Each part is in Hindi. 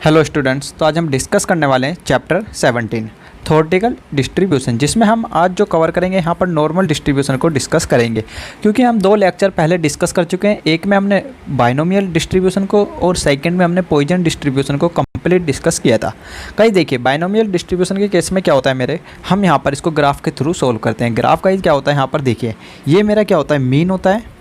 हेलो स्टूडेंट्स, तो आज हम डिस्कस करने वाले हैं चैप्टर 17 थ्योरेटिकल डिस्ट्रीब्यूशन, जिसमें हम आज जो कवर करेंगे यहाँ पर नॉर्मल डिस्ट्रीब्यूशन को डिस्कस करेंगे। क्योंकि हम दो लेक्चर पहले डिस्कस कर चुके हैं, एक में हमने बाइनोमियल डिस्ट्रीब्यूशन को और सेकंड में हमने पॉइजन डिस्ट्रीब्यूशन को कंप्लीट डिस्कस किया था। कहीं देखिए बाइनोमियल डिस्ट्रीब्यूशन के केस में क्या होता है मेरे, हम यहाँ पर इसको ग्राफ के थ्रू सोल्व करते हैं। ग्राफ का क्या होता है, यहाँ पर देखिए ये मेरा क्या होता है, मीन होता है,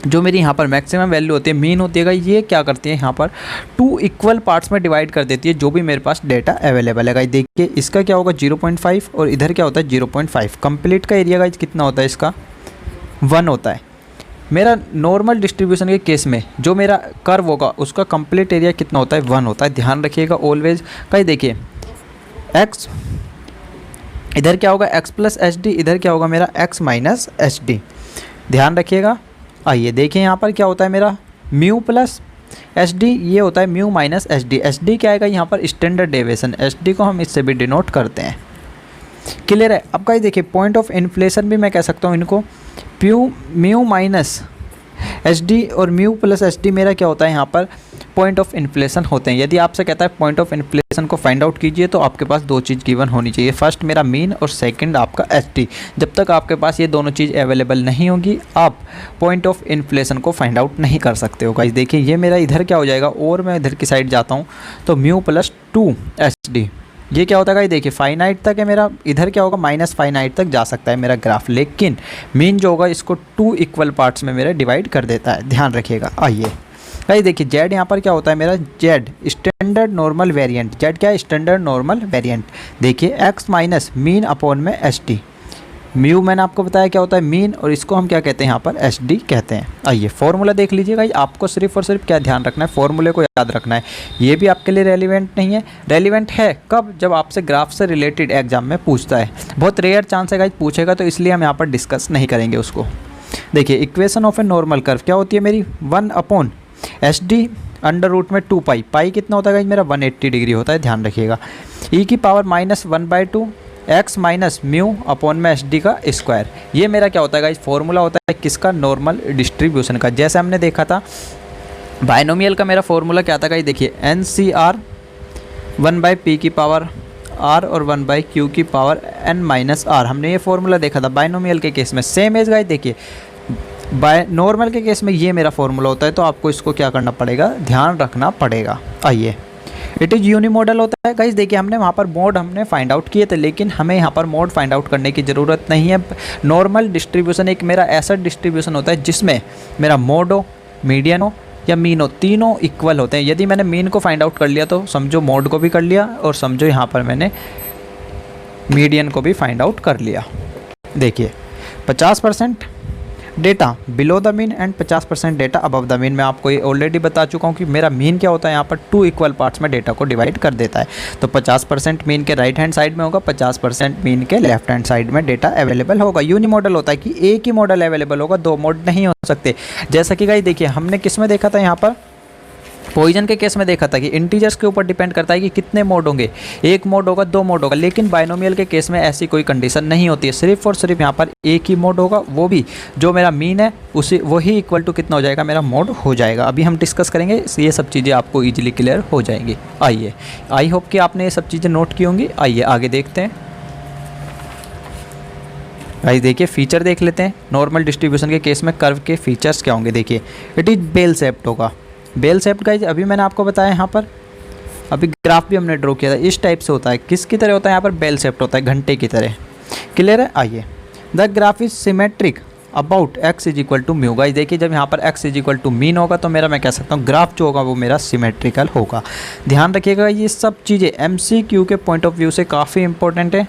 जो मेरी यहाँ पर मैक्सिमम वैल्यू होती है मीन होती है। ये क्या करती है, यहाँ पर टू इक्वल पार्ट्स में डिवाइड कर देती है जो भी मेरे पास डेटा अवेलेबल है। गाइस देखिए इसका क्या होगा 0.5 और इधर क्या होता है 0.5। कंप्लीट का एरिया गाइस कितना होता है, इसका 1 होता है। मेरा नॉर्मल डिस्ट्रीब्यूशन के केस में जो मेरा कर्व होगा उसका कंप्लीट एरिया कितना होता है, 1 होता है। ध्यान रखिएगा ऑलवेज। गाइस देखिए x इधर क्या होगा x प्लस एच डी, इधर क्या होगा मेरा x माइनस एच डी। ध्यान रखिएगा। आइए देखिए यहाँ पर क्या होता है मेरा म्यू प्लस एच डी, ये होता है mu minus H D. H D क्या आएगा यहाँ पर, स्टैंडर्ड डेविएशन। एच डी को हम इससे भी डिनोट करते हैं। क्लियर है। अब गाइस देखिए पॉइंट ऑफ इन्फ्लेशन भी मैं कह सकता हूँ इनको म्यू माइनस एच डी और म्यू प्लस एच डी मेरा क्या होता है यहाँ पर पॉइंट ऑफ इन्फ्लेशन होते हैं। यदि आपसे कहता है पॉइंट ऑफ इन्फ्लेशन को फाइंड आउट कीजिए तो आपके पास दो चीज़ गिवन होनी चाहिए, फर्स्ट मेरा मीन और सेकंड आपका एच डी। जब तक आपके पास ये दोनों चीज़ अवेलेबल नहीं होगी आप पॉइंट ऑफ इन्फ्लेशन को फाइंड आउट नहीं कर सकते हो। गाइस देखिए ये मेरा इधर क्या हो जाएगा, और मैं इधर की साइड जाता हूँ तो म्यू प्लस 2 एच डी। ये क्या होता है गाइस देखिए फाइनाइट तक है मेरा, इधर क्या होगा माइनस फाइनाइट तक जा सकता है मेरा ग्राफ, लेकिन मीन जो होगा इसको 2 इक्वल पार्ट्स में मेरा डिवाइड कर देता है। ध्यान रखिएगा। आइए गाइस देखिए जेड यहाँ पर क्या होता है मेरा, Z standard normal variant. Z क्या है, स्टैंडर्ड नॉर्मल वेरिएंट। देखिए एक्स माइनस मीन अपॉन में एच डी। म्यू मैंने आपको बताया क्या होता है मीन, और इसको हम क्या कहते हैं यहाँ पर एच डी कहते हैं। आइए फॉर्मूला देख लीजिएगा। आपको सिर्फ और सिर्फ क्या ध्यान रखना है, फॉर्मूले को याद रखना है। ये भी आपके लिए रेलिवेंट नहीं है, रेलिवेंट है कब, जब आपसे ग्राफ से रिलेटेड एग्जाम में पूछता है। बहुत रेयर चांस है गाइस पूछेगा, तो इसलिए हम यहाँ पर डिस्कस नहीं करेंगे उसको। देखिए equation of a normal curve क्या होती है मेरी, 1 upon H D under root में 2 पाई। पाई कितना होता है गाइस मेरा 180 डिग्री होता है। ध्यान रखिएगा। ई की power -1/2 x minus mu upon में एच डी का स्क्वायर। ये मेरा क्या होता है गाइस फॉर्मूला होता है किसका, नॉर्मल डिस्ट्रीब्यूशन का। जैसे हमने देखा था बाइनोमियल का मेरा फॉर्मूला क्या था गाइस, देखिए एन सी आर 1/p की पावर r और 1/q की पावर n माइनस r। हमने ये फॉर्मूला देखा था बाइनोमियल के केस में। सेम एज गाइस देखिए नॉर्मल के केस में ये मेरा फॉर्मूला होता है, तो आपको इसको क्या करना पड़ेगा, ध्यान रखना पड़ेगा। आइए इट इज़ यूनी मॉडल होता है गाइस। देखिए हमने वहाँ पर मोड हमने फाइंड आउट किए थे, लेकिन हमें यहाँ पर मोड फाइंड आउट करने की ज़रूरत नहीं है। नॉर्मल डिस्ट्रीब्यूशन एक मेरा ऐसा डिस्ट्रीब्यूशन होता है जिसमें मेरा मोड हो, मीडियन हो या मीन हो, तीनों इक्वल होते हैं। यदि मैंने मीन को फाइंड आउट कर लिया तो समझो मोड को भी कर लिया, और समझो यहाँ पर मैंने मीडियन को भी फाइंड आउट कर लिया। देखिए 50% data below the mean and 50% data above the mean. मैं आपको ये ऑलरेडी बता चुका हूँ कि मेरा मीन क्या होता है, यहाँ पर 2 इक्वल पार्ट्स में डेटा को डिवाइड कर देता है। तो 50% मीन के राइट हैंड साइड में होगा, 50% मीन के लेफ्ट हैंड साइड में डेटा अवेलेबल होगा। यूनी मॉडल होता है कि एक ही मॉडल अवेलेबल होगा, 2 मोड नहीं हो सकते। जैसा कि गाइस देखिए हमने किस में देखा था, यहाँ पर पॉइजन के केस में देखा था कि इंटीजर्स के ऊपर डिपेंड करता है कि कितने मोड होंगे, 1 मोड होगा 2 मोड होगा। लेकिन बाइनोमियल के केस में ऐसी कोई कंडीशन नहीं होती है, सिर्फ और सिर्फ यहाँ पर एक ही मोड होगा, वो भी जो मेरा मीन है उसी वही इक्वल टू कितना हो जाएगा, मेरा मोड हो जाएगा। अभी हम डिस्कस करेंगे, ये सब चीज़ें आपको ईजिली क्लियर हो जाएंगी। आइए आई होप कि आपने ये सब चीज़ें नोट की होंगी। आइए आगे देखते हैं। भाई देखिए फीचर देख लेते हैं। नॉर्मल डिस्ट्रीब्यूशन के केस में कर्व के फीचर्स क्या होंगे, देखिए इट इज़ बेल शेप्ड होगा। बेल शेप्ड गाइस अभी मैंने आपको बताया, यहाँ पर अभी ग्राफ भी हमने ड्रॉ किया था, इस टाइप से होता है। किसकी तरह होता है, यहाँ पर बेल शेप्ड होता है, घंटे की तरह। क्लियर है। आइए the graph is symmetric about x is equal to mu. Guys देखिए जब यहाँ पर x is equal to mean होगा तो मेरा मैं कह सकता हूँ ग्राफ जो होगा वो मेरा सिमेट्रिकल होगा। ध्यान रखिएगा ये सब चीज़ें MCQ के पॉइंट ऑफ व्यू से काफ़ी इंपॉर्टेंट है।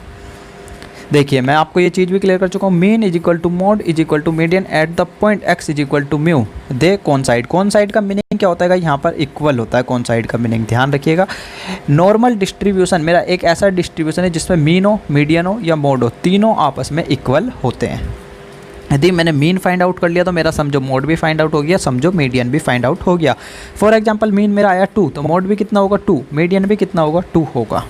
देखिए मैं आपको ये चीज़ भी क्लियर कर चुका हूँ, mean is equal to mode is equal to median at the point x is equal to mu दे कौन साइड का मीनिंग क्या होता है, यहाँ पर इक्वल होता है कौन साइड का मीनिंग। ध्यान रखिएगा नॉर्मल डिस्ट्रीब्यूशन मेरा एक ऐसा डिस्ट्रीब्यूशन है जिसमें मीन हो, मीडियन हो या मोड हो, तीनों आपस में इक्वल होते हैं। यदि मैंने मीन फाइंड आउट कर लिया तो मेरा समझो मोड भी फाइंड आउट हो गया, समझो मीडियन भी फाइंड आउट हो गया। फॉर एग्जाम्पल मीन मेरा आया 2 तो मोड भी कितना होगा 2, मीडियन भी कितना होगा 2 होगा।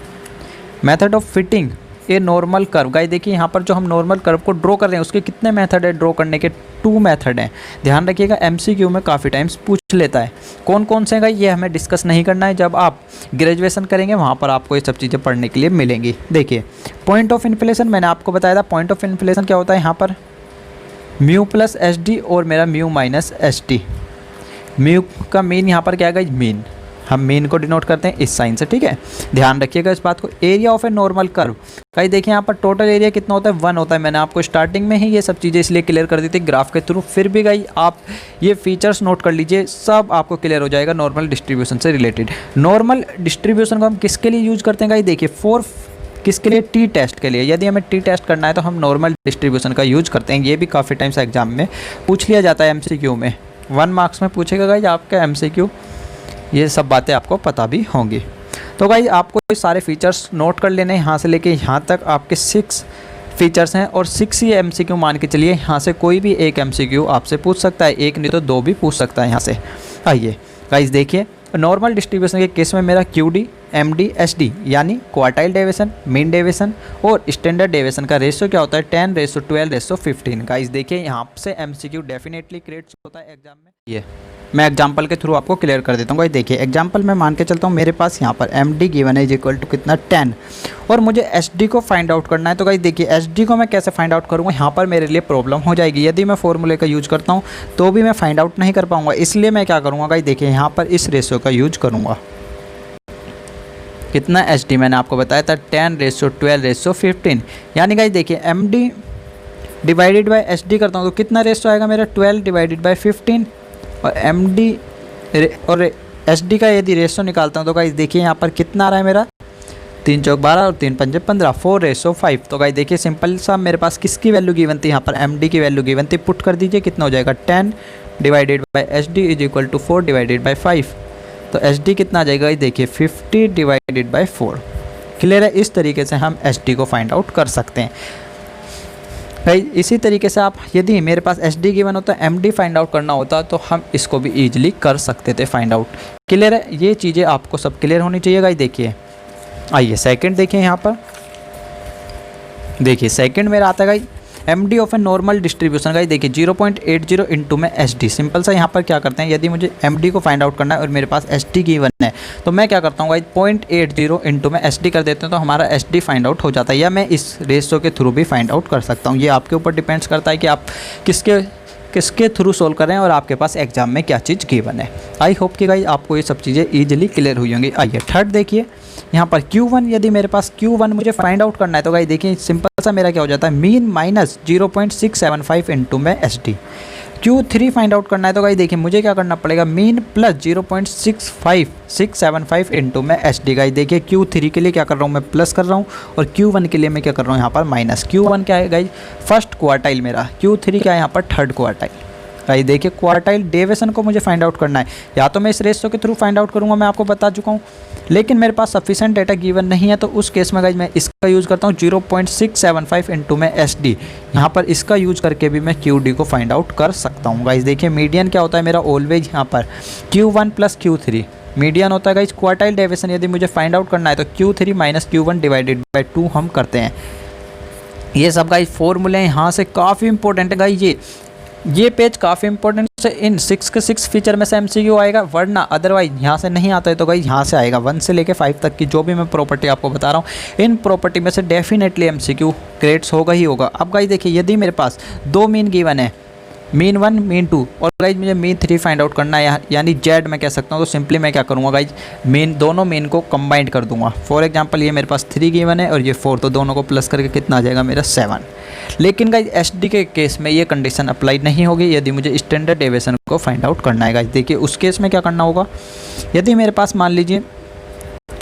Method of fitting A normal curve. Guys देखिए यहाँ पर जो हम नॉर्मल कर्व को ड्रॉ कर रहे हैं उसके कितने मेथड है ड्रॉ करने के, 2 मेथड हैं। ध्यान रखिएगा एमसीक्यू में काफ़ी टाइम्स पूछ लेता है। कौन कौन से गाइस ये हमें डिस्कस नहीं करना है, जब आप ग्रेजुएशन करेंगे वहाँ पर आपको ये सब चीज़ें पढ़ने के लिए मिलेंगी। देखिए पॉइंट ऑफ इन्फ्लेशन मैंने आपको बताया था, पॉइंट ऑफ इन्फ्लेशन क्या होता है यहाँ पर म्यू प्लस एस डी और मेरा mu minus S T. Mu का मीन यहाँ पर क्या है, मीन हम मीन को डिनोट करते हैं इस साइन से, ठीक है। ध्यान रखिएगा इस बात को। Area of a normal curve, कहीं देखिए यहाँ पर टोटल एरिया कितना होता है, 1 होता है। मैंने आपको स्टार्टिंग में ही ये सब चीज़ें इसलिए क्लियर कर दी थी ग्राफ के थ्रू, फिर भी गई आप ये फीचर्स नोट कर लीजिए, सब आपको क्लियर हो जाएगा नॉर्मल डिस्ट्रीब्यूशन से रिलेटेड। नॉर्मल डिस्ट्रीब्यूशन को हम किसके लिए यूज करते हैं गाइस, देखिए किसके लिए, टी टेस्ट के लिए। यदि हमें टी टेस्ट करना है तो हम नॉर्मल डिस्ट्रीब्यूशन का यूज करते हैं। ये भी काफ़ी टाइम्स एग्जाम में पूछ लिया जाता है, एमसीक्यू में 1 मार्क्स में पूछेगा गाइस आपका एमसीक्यू, ये सब बातें आपको पता भी होंगी। तो गाइस आपको ये सारे फीचर्स नोट कर लेने हैं, यहाँ से लेके यहाँ तक आपके 6 फीचर्स हैं और 6 ही एमसीक्यू मान के चलिए। यहाँ से कोई भी एक एमसीक्यू आपसे पूछ सकता है, एक नहीं तो 2 भी पूछ सकता है यहाँ से। आइए गाइस देखिए नॉर्मल डिस्ट्रीब्यूशन के केस में मेरा QD MD SD यानी क्वार्टाइल डेविएशन, मीन डेविएशन और स्टैंडर्ड डेविएशन का रेशियो क्या होता है 10:12:15। गाइस देखिए यहाँ से एमसीक्यू डेफिनेटली क्रिएट होता है एग्जाम में। ये मैं एग्जांपल के थ्रू आपको क्लियर कर देता हूँ। गाइस देखिए एग्जांपल में मान के चलता हूँ, मेरे पास यहाँ पर MD गिवन है इक्वल टू कितना 10 और मुझे SD को फाइंड आउट करना है। तो गाइस देखिए SD को मैं कैसे फाइंड आउट करूँगा, यहाँ पर मेरे लिए प्रॉब्लम हो जाएगी। यदि मैं फॉर्मूले का यूज करता हूँ तो भी मैं फाइंड आउट नहीं कर पाऊँगा, इसलिए मैं क्या करूँगा गाइस देखिए यहाँ पर इस रेशियो का यूज करूँगा। कितना SD मैंने आपको बताया था 10:12:15, यानी गाइस देखिए MD डिवाइडेड बाय SD करता हूँ तो कितना रेशियो आएगा मेरा 12/15 और MD और SD का यदि रेशियो निकालता हूँ तो गाइस देखिए यहाँ पर कितना आ रहा है मेरा 3 चौक 12 और 3 पंजे 15, 4:5। तो गाइस देखिए सिंपल सा मेरे पास किसकी वैल्यू गिवन थी, यहाँ पर MD की वैल्यू गिवन थी, पुट कर दीजिए कितना हो जाएगा 10 divided by SD is equal to 4 divided by 5। तो SD कितना आ जाएगा देखिए 50 डिवाइडेड बाय 4। क्लियर है, इस तरीके से हम SD को फाइंड आउट कर सकते हैं। भाई इसी तरीके से आप यदि मेरे पास SD गिवन होता है MD फाइंड आउट करना होता तो हम इसको भी ईजिली कर सकते थे फाइंड आउट। क्लियर है, ये चीज़ें आपको सब क्लियर होनी चाहिए। गाइस देखिए आइए सेकंड देखिए, यहाँ पर देखिए सेकंड मेरा आता है guys MD of a normal distribution. Guys देखिए 0.80 इंटू में SD। सिंपल सा यहाँ पर क्या करते हैं, यदि मुझे MD को फाइंड आउट करना है और मेरे पास SD गिवन है तो मैं क्या करता हूँ गाइस 0.80 इंटू में SD कर देते हैं तो हमारा SD फाइंड आउट हो जाता है, या मैं इस रेशियो के थ्रू भी फाइंड आउट कर सकता हूँ। ये आपके ऊपर डिपेंड्स करता है कि आप किसके थ्रू सोल्व कर रहे हैं और आपके पास एग्जाम में क्या चीज़ गिवन है। आई होप कि गाइस आपको ये सब चीज़ें ईजिली क्लियर हुई होंगी। आइए थर्ड देखिए, यहाँ पर Q1, यदि मेरे पास Q1 मुझे फाइंड आउट करना है तो गाइस देखिए सिंपल सा मेरा क्या हो जाता है मीन माइनस 0.675 इंटू में SD। Q3 फाइंड आउट करना है तो गाइस देखिए मुझे क्या करना पड़ेगा मीन प्लस 0.675 इंटू में SD। गाइस देखिए Q3 के लिए क्या कर रहा हूँ मैं प्लस कर रहा हूँ और Q1 के लिए मैं क्या कर रहा हूँ यहाँ पर माइनस। Q1 क्या है गाइस फर्स्ट क्वार्टाइल मेरा, Q3 क्या है यहाँ पर थर्ड क्वार्टाइल। गाइस देखिए क्वार्टाइल डेविएशन को मुझे फाइंड आउट करना है, या तो मैं इस रेशियो के थ्रू फाइंड आउट करूँगा, मैं आपको बता चुका हूँ, लेकिन मेरे पास सफिशिएंट डेटा गिवन नहीं है तो उस केस में गाइस मैं इसका यूज़ करता हूँ 0.675 इंटू में SD। यहाँ पर इसका यूज करके भी मैं QD को फाइंड आउट कर सकता हूँ। गाइस देखिए मीडियन क्या होता है मेरा ऑलवेज यहाँ पर Q1 प्लस Q3 मीडियन होता है। गाइस क्वार्टाइल डेविएशन यदि मुझे फाइंड आउट करना है तो Q3 minus Q1 divided by 2 हम करते हैं। ये सब गाइस फॉर्मूले यहाँ से काफ़ी इंपॉर्टेंट है। गाइस ये पेज काफ़ी इंपॉर्टेंट से इन 6 के 6 फीचर में से MCQ आएगा, वरना अदरवाइज यहाँ से नहीं आता है तो गाइस यहाँ से आएगा 1 से लेके 5 तक की जो भी मैं प्रॉपर्टी आपको बता रहा हूँ, इन प्रॉपर्टी में से डेफिनेटली MCQ क्रिएट्स होगा ही होगा। अब गाइस देखिए यदि मेरे पास 2 मीन गिवन है, मीन 1 मीन 2 और गाइज मुझे मीन 3 फाइंड आउट करना है यानी Z मैं कह सकता हूँ, तो सिंपली मैं क्या करूँगा गाइज दोनों मीन को कंबाइंड कर दूंगा। फॉर एग्जांपल ये मेरे पास 3 गिवन है और ये 4, तो दोनों को प्लस करके कितना आ जाएगा मेरा 7। लेकिन गाइज SD के केस में ये कंडीशन अप्लाई नहीं होगी यदि मुझे स्टैंडर्ड डेविएशन को फाइंड आउट करना है। गाइज देखिए उस केस में क्या करना होगा, यदि मेरे पास मान लीजिए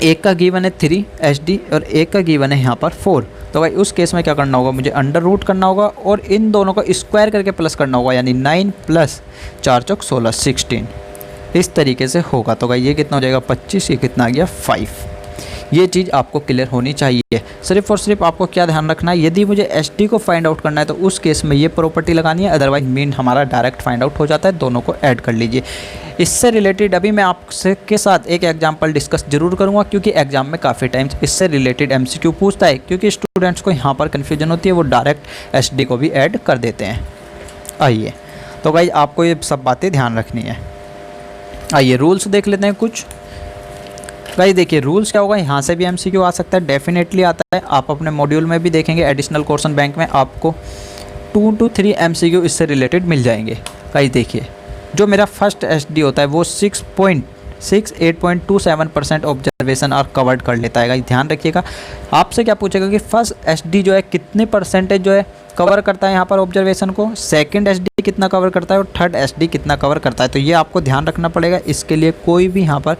एक का गिवन है 3 SD और एक का गिवन है यहाँ पर 4, तो भाई उस केस में क्या करना होगा, मुझे अंडर रूट करना होगा और इन दोनों को स्क्वायर करके प्लस करना होगा, यानी 9 प्लस 4 चौक 16 16 इस तरीके से होगा। तो भाई ये कितना हो जाएगा 25, ये कितना आ गया 5। ये चीज़ आपको क्लियर होनी चाहिए। सिर्फ और सिर्फ आपको क्या ध्यान रखना है, यदि मुझे SD को फाइंड आउट करना है तो उस केस में ये प्रॉपर्टी लगानी है, अदरवाइज मीन हमारा डायरेक्ट फाइंड आउट हो जाता है। दोनों को ऐड कर लीजिए। इससे रिलेटेड अभी मैं आपसे के साथ एक एग्जांपल डिस्कस जरूर करूंगा, क्योंकि एग्जाम में काफ़ी टाइम्स इससे रिलेटेड MCQ पूछता है, क्योंकि स्टूडेंट्स को यहाँ पर कन्फ्यूजन होती है वो डायरेक्ट एसडी को भी ऐड कर देते हैं। आइए तो गाइस आपको ये सब बातें ध्यान रखनी है। आइए रूल्स देख लेते हैं कुछ। गाइस देखिए रूल्स क्या होगा, यहाँ से भी एमसीक्यू आ सकता है, डेफिनेटली आता है। आप अपने मॉड्यूल में भी देखेंगे एडिशनल क्वेश्चन बैंक में आपको 2 to 3 एमसीक्यू इससे रिलेटेड मिल जाएंगे। गाइस देखिए जो मेरा फर्स्ट एसडी होता है वो 8.27% ऑब्जर्वेशन और कवर्ड कर लेता है। गाइस ध्यान रखिएगा, आपसे क्या पूछेगा कि फर्स्ट एसडी जो है कितने परसेंटेज जो है कवर करता है यहाँ पर ऑब्जर्वेशन को, सेकंड एसडी कितना कवर करता है और थर्ड एसडी कितना कवर करता है। तो ये आपको ध्यान रखना पड़ेगा। इसके लिए कोई भी यहाँ पर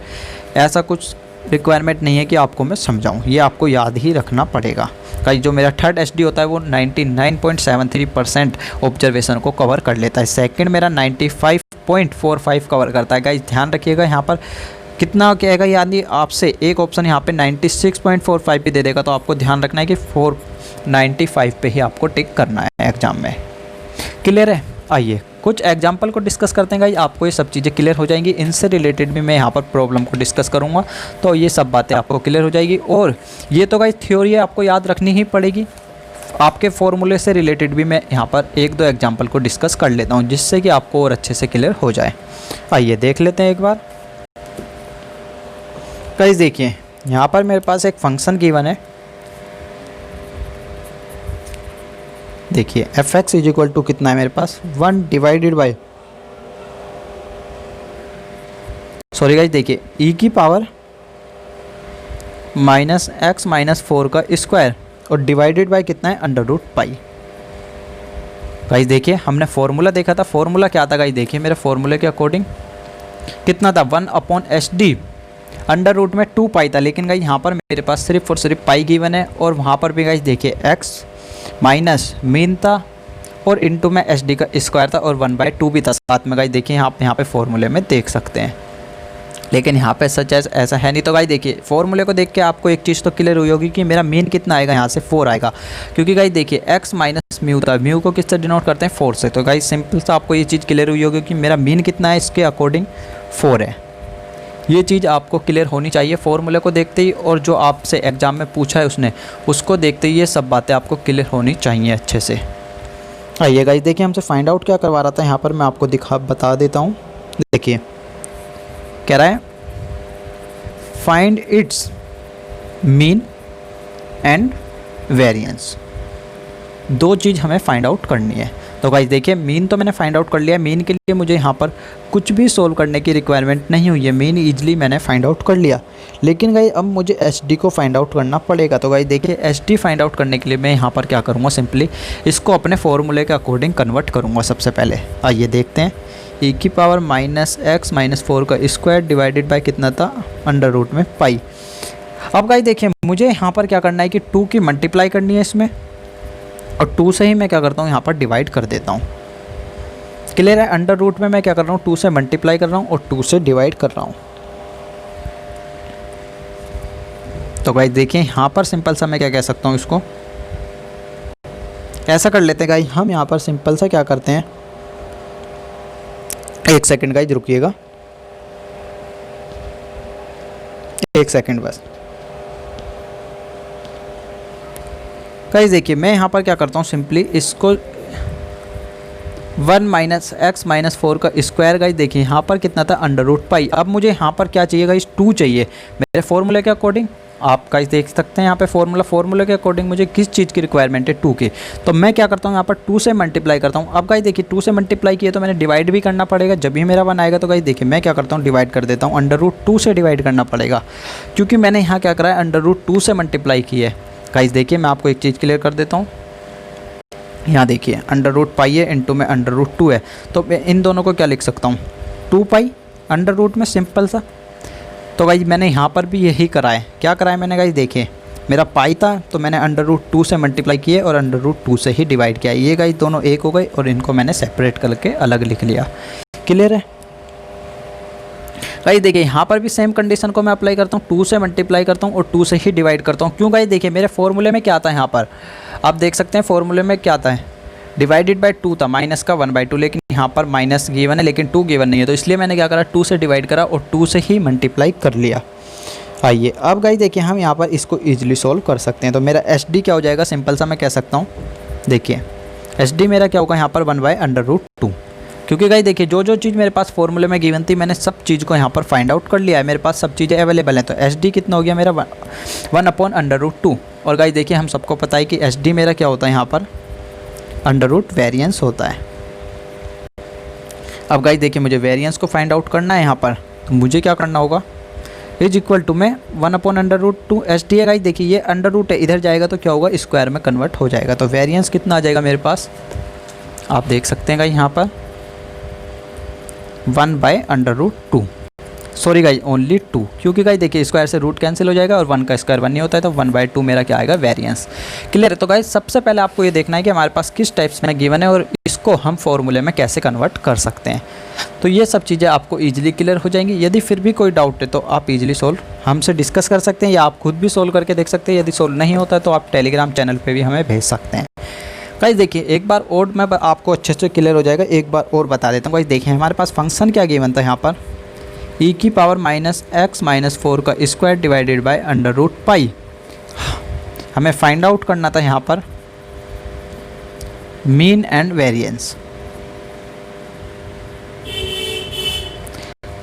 ऐसा कुछ रिक्वायरमेंट नहीं है कि आपको मैं समझाऊं, ये आपको याद ही रखना पड़ेगा। गाइस जो मेरा थर्ड एसडी होता है वो 99.73% ऑब्जर्वेशन को कवर कर लेता है। सेकंड मेरा 95.45 कवर करता है। गाइस ध्यान रखिएगा यहाँ पर कितना कहेगा, यानी आपसे एक ऑप्शन यहाँ पे 96.45 भी दे देगा तो आपको ध्यान रखना है कि 495 पे ही आपको टिक करना है एग्जाम में। क्लियर है? आइए कुछ एग्जाम्पल को डिस्कस करते हैं गाइस, आपको ये सब चीज़ें क्लियर हो जाएंगी। इनसे रिलेटेड भी मैं यहाँ पर प्रॉब्लम को डिस्कस करूँगा तो ये सब बातें आपको क्लियर हो जाएगी। और ये तो गाइस थ्योरी है, आपको याद रखनी ही पड़ेगी। आपके फॉर्मूले से रिलेटेड भी मैं यहाँ पर 1-2 एग्जाम्पल को डिस्कस कर लेता हूँ जिससे कि आपको और अच्छे से क्लियर हो जाए। आइए देख लेते हैं एक बार। गाइस देखिए यहाँ पर मेरे पास एक फंक्शन गिवन है। देखिए fx इज इक्वल टू कितना है मेरे पास 1 डिवाइडेड बाय, सॉरी गाइस देखिए e की पावर -x-4 का स्क्वायर और डिवाइडेड बाय कितना है √पाई। गाइस देखिए हमने फॉर्मूला देखा था, फॉर्मूला क्या था गाइस देखिए मेरे फॉर्मूले के अकॉर्डिंग कितना था 1/SD √ में 2 पाई था। लेकिन गाइस यहाँ पर मेरे पास सिर्फ और सिर्फ पाई गिवन है और वहाँ पर भी गाइस देखिए x माइनस मीन था और इनटू में एसडी का स्क्वायर था और 1/2 भी था साथ में। गाइस देखिए आप यहाँ पे फॉर्मूले में देख सकते हैं, लेकिन यहाँ पे सच ऐसा है नहीं। तो गाइस देखिए फॉर्मूले को देख के आपको एक चीज़ तो क्लियर हुई होगी कि मेरा मीन कितना आएगा, यहाँ से 4 आएगा। क्योंकि गाइस देखिए x माइनस म्यू था, म्यू को किससे डिनोट करते हैं 4 से। तो गाइस सिंपल सा आपको ये चीज़ क्लियर हुई होगी कि मेरा मीन कितना है, इसके अकॉर्डिंग 4 है। ये चीज़ आपको क्लियर होनी चाहिए फॉर्मूले को देखते ही, और जो आपसे एग्जाम में पूछा है उसने उसको देखते ही ये सब बातें आपको क्लियर होनी चाहिए अच्छे से। आइए गाइस देखिए हमसे फाइंड आउट क्या करवा रहा था, यहाँ पर मैं आपको बता देता हूँ। देखिए कह रहा है find its mean and variance, 2 चीज़ हमें फाइंड आउट करनी है। तो गाइस देखिए मीन तो मैंने फाइंड आउट कर लिया, मीन के लिए मुझे यहाँ पर कुछ भी सोल्व करने की रिक्वायरमेंट नहीं हुई है, मीन ईजिली मैंने फाइंड आउट कर लिया। लेकिन गाइस अब मुझे एसडी को फाइंड आउट करना पड़ेगा। तो गाइस देखिए एसडी फाइंड आउट करने के लिए मैं यहाँ पर क्या करूँगा, सिंपली इसको अपने फॉर्मूले के अकॉर्डिंग कन्वर्ट करूँगा सबसे पहले। आइए देखते हैं e की पावर -x-4 का स्क्वायर डिवाइडेड बाय कितना था √ में पाई। अब गाइस देखिए मुझे यहाँ पर क्या करना है कि 2 की मल्टीप्लाई करनी है इसमें, और 2 से ही मैं क्या करता हूँ यहाँ पर डिवाइड कर देता हूँ। क्लियर है? √ में मैं क्या कर रहा हूँ 2 से मल्टीप्लाई कर रहा हूँ और 2 से डिवाइड कर रहा हूँ। तो गाइस देखिए यहाँ पर सिंपल सा मैं क्या कह सकता हूँ, इसको ऐसा कर लेते हैं गाइस। हम यहाँ पर सिंपल सा क्या करते हैं, 1 सेकंड गाइस रुकिएगा, 1 सेकंड बस। गाइस देखिए मैं यहाँ पर क्या करता हूँ, सिंपली इसको 1 - x-4 का स्क्वायर। गाइस देखिए यहाँ पर कितना था √पाई। अब मुझे यहाँ पर क्या चाहिए गाइस 2 चाहिए मेरे फॉर्मूले के अकॉर्डिंग। आप गाइस देख सकते हैं यहाँ पे फॉर्मूले के अकॉर्डिंग मुझे किस चीज़ की रिक्वायरमेंट है 2 की। तो मैं क्या करता हूँ यहाँ पर 2 से मल्टीप्लाई करता हूँ। अब गाइस देखिए 2 से मल्टीप्लाई किया तो मैंने डिवाइड भी करना पड़ेगा, जब भी मेरा 1 आएगा। तो गाइस देखिए मैं क्या करता हूँ डिवाइड कर देता हूँ, √2 से डिवाइड करना पड़ेगा क्योंकि मैंने यहाँ क्या करा है √2 से मल्टीप्लाई की है। गाइस देखिए मैं आपको एक चीज़ क्लियर कर देता हूँ, यहाँ देखिए √पाई है इनटू में √2 है। तो मैं इन दोनों को क्या लिख सकता हूँ 2 पाई √ में, सिंपल सा। तो गाइस मैंने यहाँ पर भी यही करा है। क्या करा है मैंने गाइस देखिए मेरा पाई था तो मैंने √2 से मल्टीप्लाई किए और √2 से ही डिवाइड किया। ये गाइस दोनों एक हो गए और इनको मैंने सेपरेट करके अलग लिख लिया। क्लियर है? गाइस देखिए यहाँ पर भी सेम कंडीशन को मैं अप्लाई करता हूँ, 2 से मल्टीप्लाई करता हूँ और 2 से ही डिवाइड करता हूँ। क्यों गाइस देखिए मेरे फॉर्मूले में क्या था, यहाँ पर आप देख सकते हैं फॉर्मूले में क्या था, डिवाइडेड बाय 2 था, माइनस का 1/2। लेकिन यहाँ पर माइनस गिवन है लेकिन 2 गिवन नहीं है, तो इसलिए मैंने क्या करा 2 से डिवाइड करा और 2 से ही मल्टीप्लाई कर लिया। आइए अब गाइस देखिए हम यहाँ पर इसको ईजिली सोल्व कर सकते हैं। तो मेरा एच डी क्या हो जाएगा, सिंपल सा मैं कह सकता हूँ, देखिए एच डी मेरा क्या होगा यहाँ पर 1/√2, क्योंकि गाइस देखिए जो जो चीज़ मेरे पास फॉर्मूले में गिवन थी मैंने सब चीज़ को यहाँ पर फाइंड आउट कर लिया है, मेरे पास सब चीज़ें अवेलेबल हैं। तो एच डी कितना हो गया मेरा 1/√2। और गाइस देखिए हम सबको पता है कि एच डी मेरा क्या होता है यहाँ पर अंडर रूट वेरिएंस होता है। अब गाइस देखिए मुझे वेरिएंस को फाइंड आउट करना है यहाँ पर, तो मुझे क्या करना होगा, इज इक्वल टू में 1/√2 एच डी है। गाइस देखिए ये अंडर रूट है, इधर जाएगा तो क्या होगा, स्क्वायर में कन्वर्ट हो जाएगा। तो वेरिएंस कितना आ जाएगा मेरे पास, आप देख सकते हैं गाइस यहाँ पर 1/√2, सॉरी गाइस ओनली 2, क्योंकि गाइस देखिए स्क्वायर से रूट कैंसिल हो जाएगा और 1 का स्क्वायर 1 नहीं होता है, तो 1/2 मेरा क्या आएगा, वेरिएंस। क्लियर है। तो गाइस सबसे पहले आपको ये देखना है कि हमारे पास किस टाइप्स में गिवन है और इसको हम फॉर्मूले में कैसे कन्वर्ट कर सकते हैं। तो ये सब चीज़ें आपको ईजिली क्लियर हो जाएंगी। यदि फिर भी कोई डाउट है तो आप ईजिली सोल्व हमसे डिस्कस कर सकते हैं या आप खुद भी सोल्व करके देख सकते हैं। यदि सोल्व नहीं होता है तो आप टेलीग्राम चैनल पर भी हमें भेज सकते हैं। गाइस देखिए एक बार और मैं आपको अच्छे से क्लियर हो जाएगा, एक बार और बता देता हूँ। गाइस देखिए हमारे पास फंक्शन क्या गिवन था यहाँ पर, e⁻⁻x⁻4 का स्क्वायर डिवाइडेड बाय √π। हमें फाइंड आउट करना था यहाँ पर मीन एंड वेरिएंस।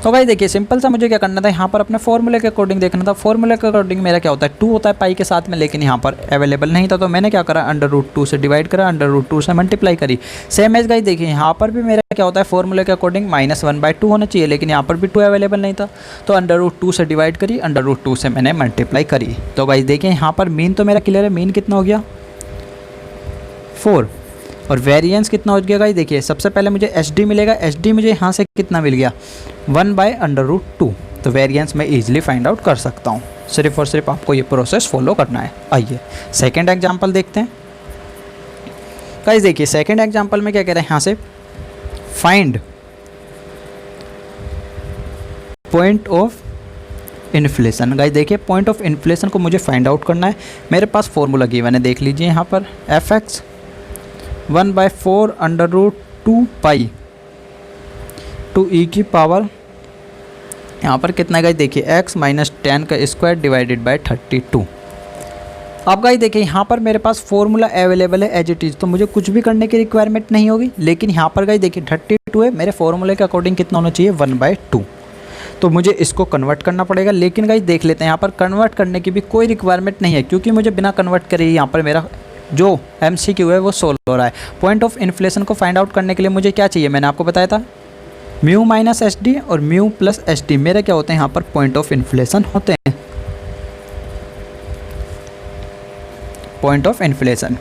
तो गाइस देखिए सिंपल सा मुझे क्या करना था, यहाँ पर अपने फॉर्मूले के अकॉर्डिंग देखना था। फॉर्मूले के अकॉर्डिंग मेरा क्या होता है, 2 होता है पाई के साथ में, लेकिन यहाँ पर अवेलेबल नहीं था, तो मैंने क्या करा, √2 से डिवाइड करा, √2 से मल्टीप्लाई करी। सेम एज गाइस देखिए यहाँ पर भी मेरा क्या होता है, फॉर्मूले के अकॉर्डिंग -1/2 होना चाहिए, लेकिन यहाँ पर भी 2 अवेलेबल नहीं था, तो √2 से डिवाइड करी, √2 से मैंने मल्टीप्लाई करी। तो गाइस देखिए यहाँ पर मीन तो मेरा क्लियर है, मीन कितना हो गया 4, और वेरिएंस कितना हो गया गाइस देखिए सबसे पहले मुझे एच डी मिलेगा, एच डी मुझे यहाँ से कितना मिल गया 1/√2। तो वेरिएंस मैं ईजिली फाइंड आउट कर सकता हूँ, सिर्फ और सिर्फ आपको ये प्रोसेस फॉलो करना है। आइए सेकेंड एग्जाम्पल देखते हैं। गाइस देखिए सेकेंड एग्जाम्पल में क्या कह रहे हैं, यहाँ से find point of inflation. Guys देखिए पॉइंट ऑफ इन्फ्लेशन को मुझे फाइंड आउट करना है। मेरे पास फॉर्मूला गिवन है, देख लीजिए यहाँ पर fx 1/4√2π टू ई की पावर यहाँ पर कितना है गाइस देखिए x - 10 का स्क्वायर डिवाइडेड बाय 32। अब गाइस देखिए यहाँ पर मेरे पास फॉर्मूला अवेलेबल है एज इट इज़, तो मुझे कुछ भी करने की रिक्वायरमेंट नहीं होगी। लेकिन यहाँ पर गाइस देखिए 32 है, मेरे फॉर्मूले के अकॉर्डिंग कितना होना चाहिए 1/2, तो मुझे इसको कन्वर्ट करना पड़ेगा। लेकिन गाइस देख लेते हैं यहाँ पर कन्वर्ट करने की भी कोई रिक्वायरमेंट नहीं है, क्योंकि मुझे बिना कन्वर्ट करे यहाँ पर मेरा जो MCQ है वो सोल्व हो रहा है। पॉइंट ऑफ इन्फ्लेशन को फाइंड आउट करने के लिए मुझे क्या चाहिए, मैंने आपको बताया था म्यू माइनस एच डी और म्यू प्लस एच डी मेरे क्या होते हैं यहाँ पर पॉइंट ऑफ इन्फ्लेशन होते हैं। पॉइंट ऑफ इन्फ्लेशन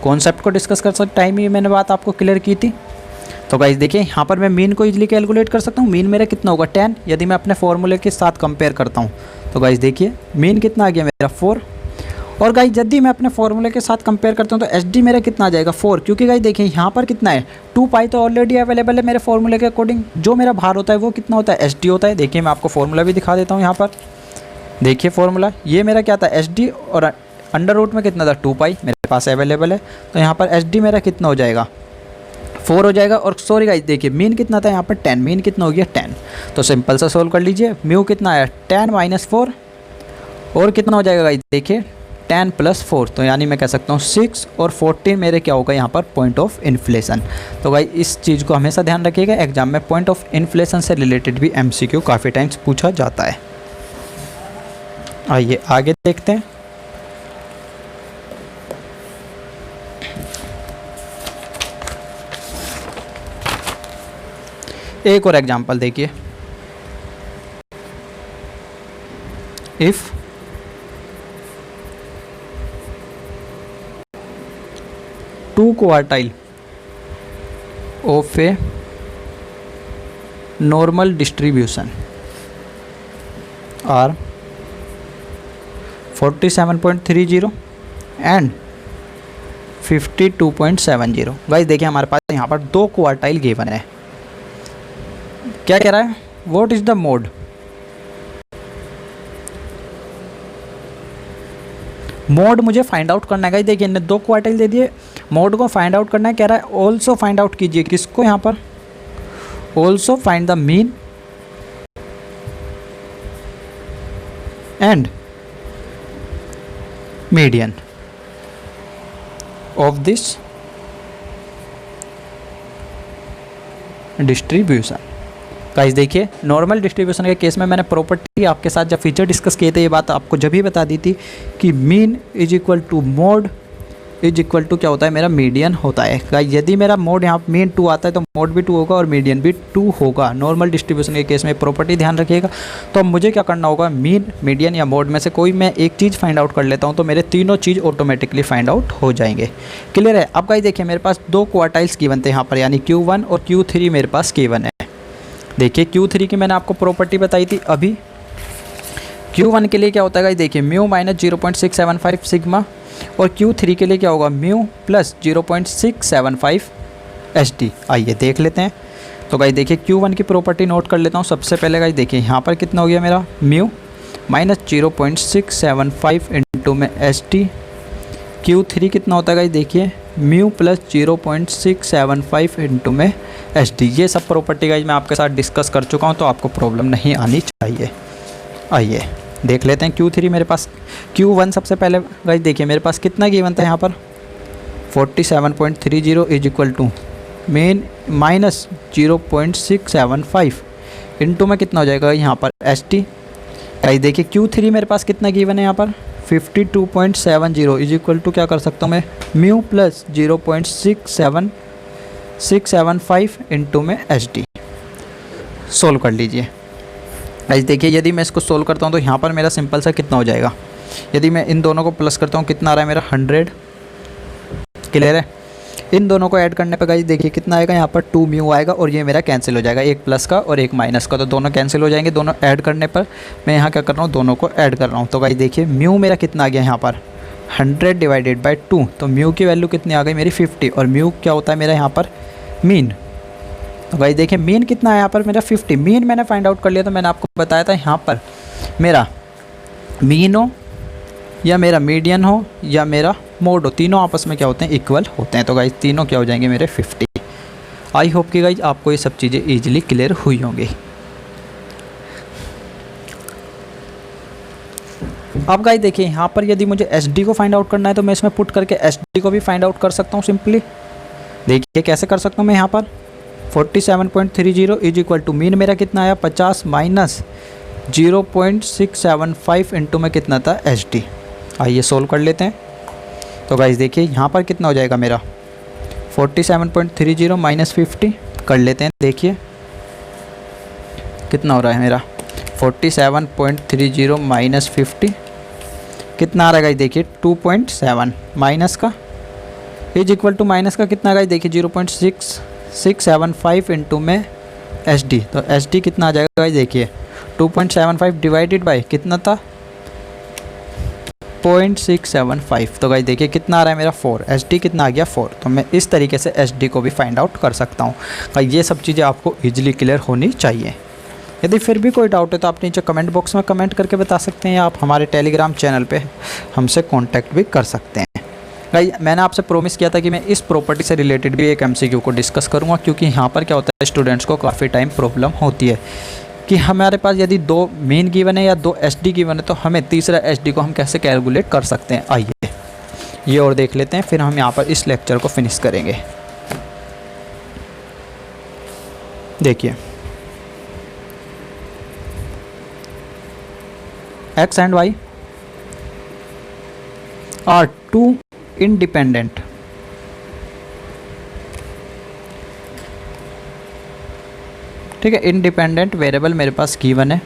कॉन्सेप्ट को डिस्कस कर सकते टाइम ही मैंने बात आपको क्लियर की थी। तो गाइस देखिए यहाँ पर मैं मीन को इजीली कैलकुलेट कर सकता हूँ। मीन मेरा कितना होगा 10, यदि मैं अपने फॉर्मूले के साथ कंपेयर करता हूँ तो गाइस देखिए मीन कितना आ गया मेरा 4। और गाइस यदि मैं अपने फॉर्मूले के साथ कंपेयर करता हूँ तो एच डी मेरा कितना आ जाएगा 4, क्योंकि गाइस देखिए यहाँ पर कितना है 2π तो ऑलरेडी अवेलेबल है मेरे फॉर्मूले के अकॉर्डिंग। जो मेरा भार होता है वो कितना होता है, एच डी होता है। देखिए मैं आपको फॉर्मूला भी दिखा देता हूँ यहाँ पर, देखिए फॉर्मूला ये मेरा क्या था एच डी, और अंडर रूट में कितना था 2π मेरे पास अवेलेबल है। तो यहाँ पर एच डी मेरा कितना हो जाएगा 4 हो जाएगा। और सॉरी गाइस देखिए मीन कितना था यहाँ पर 10, मीन कितना हो गया 10। तो सिंपल सा सोल्व कर लीजिए, म्यू कितना आया 10 - 4 और कितना हो जाएगा गाइस देखिए 10 + 4, तो यानी मैं कह सकता हूँ 6 और 14 मेरे क्या होगा यहाँ पर पॉइंट ऑफ इन्फ्लेशन। तो गाइस इस चीज़ को हमेशा ध्यान रखिएगा, एग्जाम में पॉइंट ऑफ इन्फ्लेशन से रिलेटेड भी MCQ काफ़ी टाइम्स पूछा जाता है। आइए आगे देखते हैं। एक और एग्जाम्पल देखिए, if two quartile of a normal distribution are 47.30 and 52.70। Guys देखिए हमारे पास यहाँ पर 2 क्वार्टाइल गिवन है। क्या कह रहा है, what is the mode, mode मुझे फाइंड आउट करना है। गाइस देखिए इन्हें 2 क्वार्टाइल दे दिए, मोड को फाइंड आउट करना है। कह रहा है ऑल्सो फाइंड आउट कीजिए, किसको यहाँ पर, also find the mean and median of this distribution. Guys देखिए, नॉर्मल डिस्ट्रीब्यूशन के केस में मैंने प्रॉपर्टी आपके साथ जब फीचर डिस्कस किए थे, ये बात आपको जब भी बता दी थी कि mean is equal to mode is equal to क्या होता है, मेरा मीडियन होता है। गाइस यदि मेरा मोड यहाँ मीन 2 आता है तो मोड भी 2 होगा और मीडियन भी 2 होगा। नॉर्मल डिस्ट्रीब्यूशन के केस में प्रॉपर्टी ध्यान रखिएगा। तो अब मुझे क्या करना होगा, मीन, मीडियन या मोड में से कोई मैं एक चीज़ फाइंड आउट कर लेता हूँ तो मेरे तीनों चीज़ ऑटोमेटिकली फाइंड आउट हो जाएंगे। क्लियर है। अब गाइस देखिए, मेरे पास 2 क्वार्टाइल्स गिवन थे यहाँ पर, यानी Q1 और Q3 मेरे पास गिवन है। देखिए Q3 की मैंने आपको प्रॉपर्टी बताई थी अभी। Q1 के लिए क्या होता है गाइस, देखिए म्यू माइनस 0.675 सिग्मा, और Q3 के लिए क्या होगा, म्यू प्लस 0.675 SD। आइए देख लेते हैं। तो गाइस देखिए Q1 की प्रॉपर्टी नोट कर लेता हूँ सबसे पहले। गाइस देखिए यहाँ पर कितना हो गया मेरा, म्यू माइनस 0.675 इंटू में SD। Q3 कितना होता है गाइस, देखिए म्यू प्लस 0.675 इंटू में SD। ये सब प्रॉपर्टी गाइस मैं आपके साथ डिस्कस कर चुका हूँ, तो आपको प्रॉब्लम नहीं आनी चाहिए। आइए देख लेते हैं Q3 मेरे पास। Q1 सबसे पहले गाइस देखिए मेरे पास कितना गिवन था यहाँ पर, 47.30 is equal to mean minus 0.675 into में कितना हो जाएगा यहाँ पर SD। गाइस देखिए Q3 मेरे पास कितना गिवन है यहाँ पर, 52.70 इज इक्वल टू क्या कर सकता हूँ मैं, म्यू प्लस 0.675 इंटू में SD। सोल्व कर लीजिए। गाइस देखिए यदि मैं इसको सोल्व करता हूँ तो यहाँ पर मेरा सिंपल सा कितना हो जाएगा, यदि मैं इन दोनों को प्लस करता हूँ कितना आ रहा है मेरा 100। क्लियर है। इन दोनों को ऐड करने पर गाइस देखिए कितना आएगा, यहाँ पर 2 म्यू आएगा और ये मेरा कैंसिल हो जाएगा, एक प्लस का और एक माइनस का, तो दोनों कैंसिल हो जाएंगे। दोनों ऐड करने पर मैं यहाँ क्या कर रहा हूँ, दोनों को ऐड कर रहा हूँ। तो गाइस देखिए म्यू मेरा कितना आ गया यहाँ पर 100 डिवाइडेड बाई 2, तो म्यू की वैल्यू कितनी आ गई मेरी 50, और म्यू क्या होता है मेरा यहाँ पर मीन। तो गाइस देखिए मीन कितना है यहाँ पर मेरा 50। मीन मैंने फाइंड आउट कर लिया, तो मैंने आपको बताया था यहाँ पर मेरा मीन हो या मेरा मीडियन हो या मेरा मोड हो, तीनों आपस में क्या होते हैं, इक्वल होते हैं। तो गाइस तीनों क्या हो जाएंगे मेरे 50। आई होप कि गाइस आपको ये सब चीज़ें ईजिली क्लियर हुई होंगी। अब गाइस देखिए यहाँ पर यदि मुझे SD को फाइंड आउट करना है तो मैं इसमें पुट करके SD को भी फाइंड आउट कर सकता हूँ सिंपली। देखिए कैसे कर सकता हूँ मैं, यहाँ पर 47.30 इज इक्वल टू मीन मेरा कितना आया 50 माइनस 0.675 इंटू में कितना था SD। आइए सोल्व कर लेते हैं। तो गाइस देखिए यहाँ पर कितना हो जाएगा मेरा 47.30 माइनस 50 कर लेते हैं। देखिए कितना हो रहा है मेरा 47.30 माइनस 50 कितना आ रहा है गाइस, देखिए 2.7 माइनस का इज इक्वल टू माइनस का कितना गाइस, देखिए 0.675 इंटू में SD। तो SD कितना आ जाएगा गाइस, देखिए 2.75 डिवाइडेड बाय कितना था 0.675। तो गाइस देखिए कितना आ रहा है मेरा 4, SD कितना आ गया 4। तो मैं इस तरीके से SD को भी फाइंड आउट कर सकता हूँ। गाइस ये सब चीज़ें आपको इजीली क्लियर होनी चाहिए। यदि फिर भी कोई डाउट है तो आप नीचे कमेंट बॉक्स में कमेंट करके बता सकते हैं, या आप हमारे टेलीग्राम चैनल पे हमसे कांटेक्ट भी कर सकते हैं। गाइस मैंने आपसे प्रॉमिस किया था कि मैं इस प्रॉपर्टी से रिलेटेड भी एक MCQ को डिस्कस करूँगा, क्योंकि यहाँ पर क्या होता है स्टूडेंट्स को काफ़ी टाइम प्रॉब्लम होती है कि हमारे पास यदि 2 मेन गिवन है या 2 SD गिवन है तो हमें तीसरा SD को हम कैसे कैलकुलेट कर सकते हैं। आइए ये और देख लेते हैं, फिर हम यहाँ पर इस लेक्चर को फिनिश करेंगे। देखिए X and Y are 2 independent ठीक है, इंडिपेंडेंट वेरिएबल मेरे पास गिवन है।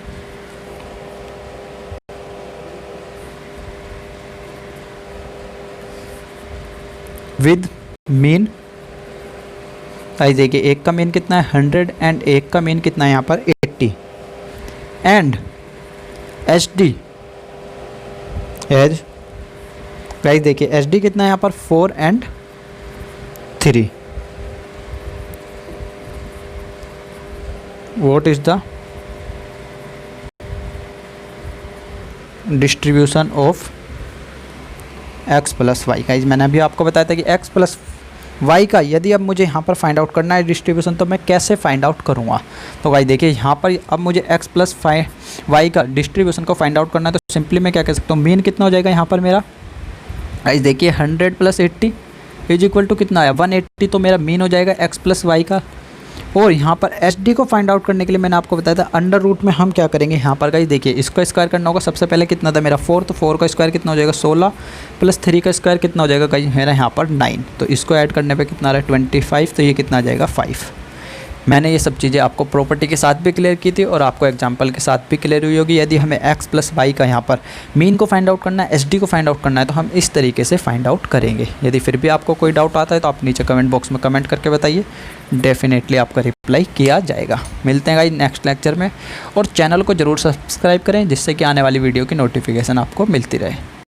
विद मीन गाइस देखिए एक का मीन कितना है 100 एंड एक का मीन कितना है यहाँ पर 80 एंड SD एज गाइस देखिए SD कितना है यहाँ पर 4 and 3। What is the distribution of x plus Y. Guys मैंने अभी आपको बताया था कि x प्लस वाई का यदि अब मुझे यहाँ पर फाइंड आउट करना है डिस्ट्रीब्यूशन, तो मैं कैसे फाइंड आउट करूँगा। तो भाई देखिए यहाँ पर अब मुझे x प्लस वाई का डिस्ट्रीब्यूशन को फाइंड आउट करना है, तो सिंपली मैं क्या कह सकता हूँ, मीन कितना हो जाएगा यहाँ पर मेरा। गाइस देखिए 100 प्लस 80 इज इक्वल टू कितना है 180, तो मेरा मीन हो जाएगा x प्लस वाई का। और यहाँ पर एच डी को फाइंड आउट करने के लिए मैंने आपको बताया था अंडर रूट में हम क्या करेंगे यहाँ पर। गाइस देखिए इसको स्क्वायर करना होगा, सबसे पहले कितना था मेरा 4, तो 4 का स्क्वायर कितना हो जाएगा 16 प्लस 3 का स्क्वायर कितना हो जाएगा गाइस मेरा यहाँ पर 9, तो इसको ऐड करने पे कितना आ रहा है 25, तो ये कितना आ जाएगा 5। मैंने ये सब चीज़ें आपको प्रॉपर्टी के साथ भी क्लियर की थी और आपको एग्जांपल के साथ भी क्लियर हुई होगी। यदि हमें x प्लस वाई का यहाँ पर मीन को फाइंड आउट करना है, एच डी को फाइंड आउट करना है, तो हम इस तरीके से फाइंड आउट करेंगे। यदि फिर भी आपको कोई डाउट आता है तो आप नीचे कमेंट बॉक्स में कमेंट करके बताइए, डेफिनेटली आपका रिप्लाई किया जाएगा। मिलते हैं गाइस नेक्स्ट लेक्चर में, और चैनल को ज़रूर सब्सक्राइब करें जिससे कि आने वाली वीडियो की नोटिफिकेशन आपको मिलती रहे।